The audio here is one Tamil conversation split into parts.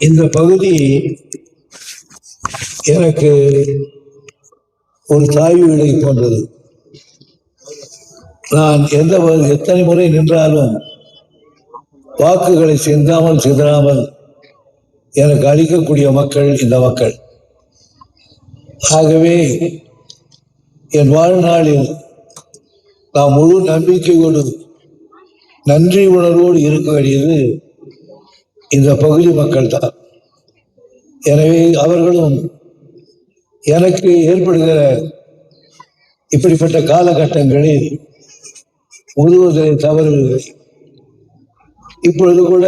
இந்த பகுதி எனக்கு ஒரு தாய் வீடை போன்றது. நான் எத்தனை முறை நின்றாலும் வாக்குகளை சிதறாமல் எனக்கு அளிக்கக்கூடிய மக்கள் இந்த மக்கள். ஆகவே என் வாழ்நாளில் நான் முழு நம்பிக்கையோடு நன்றி உணர்வோடு இருக்க வேண்டியது இந்த பகுதி மக்கள் தான். எனவே அவர்களும் எனக்கு ஏற்படுகிற இப்படிப்பட்ட காலகட்டங்களில் உதவுவதை தவறுவதில்லை. இப்பொழுது கூட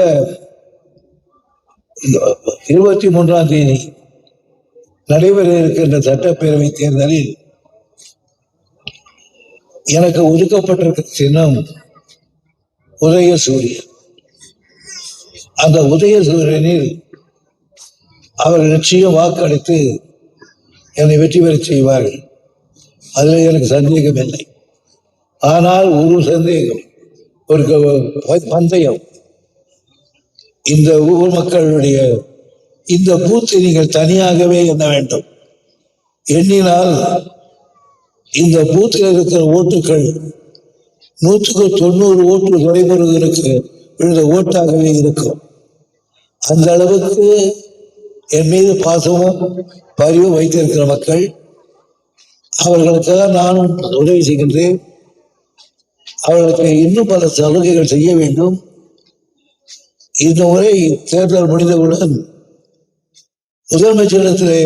23ஆம் தேதி நடைபெற இருக்கின்ற சட்டப்பேரவை தேர்தலில் எனக்கு ஒதுக்கப்பட்டிருக்கிற சின்னம் உதயசூரியன். அந்த உதயசூரியனில் அவர்கள் நிச்சயம் வாக்களித்து என்னை வெற்றி பெற செய்வார்கள். அதில் எனக்கு சந்தேகம் இல்லை. ஆனால் ஒரு சந்தேகம், ஒரு பந்தயம். இந்த ஊர் மக்களுடைய இந்த பூத்தை நீங்கள் தனியாகவே எண்ண வேண்டும். எண்ணினால் இந்த பூத்தில் இருக்கிற ஓட்டுகள் 190 ஓட்டு துறைமுருகனுக்கு விழுந்த ஓட்டாகவே இருக்கும். அந்த அளவுக்கு என் மீது பாசமும் பரிவும் வைத்திருக்கிற மக்கள். அவர்களுக்காக நானும் உதவி செய்கின்றேன். அவர்களுக்கு இன்னும் பல சலுகைகள் செய்ய வேண்டும். இந்த முறை தேர்தல் முடிந்தவுடன் முதலமைச்சரிடத்திலே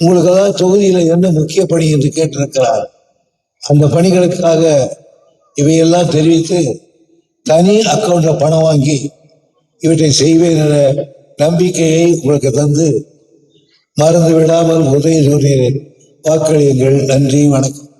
உங்களுக்காக தொகுதியில் என்ன முக்கிய பணி என்று கேட்டிருக்கிறார். அந்த பணிகளுக்காக இவையெல்லாம் தெரிவித்து தனி அக்கௌண்ட்ல பணம் வாங்கி இவற்றை செய்வேன் என்ற நம்பிக்கையை உங்களுக்கு தந்து மறந்து விடாமல் உதயசூரியன் வாக்களியுங்கள். நன்றி, வணக்கம்.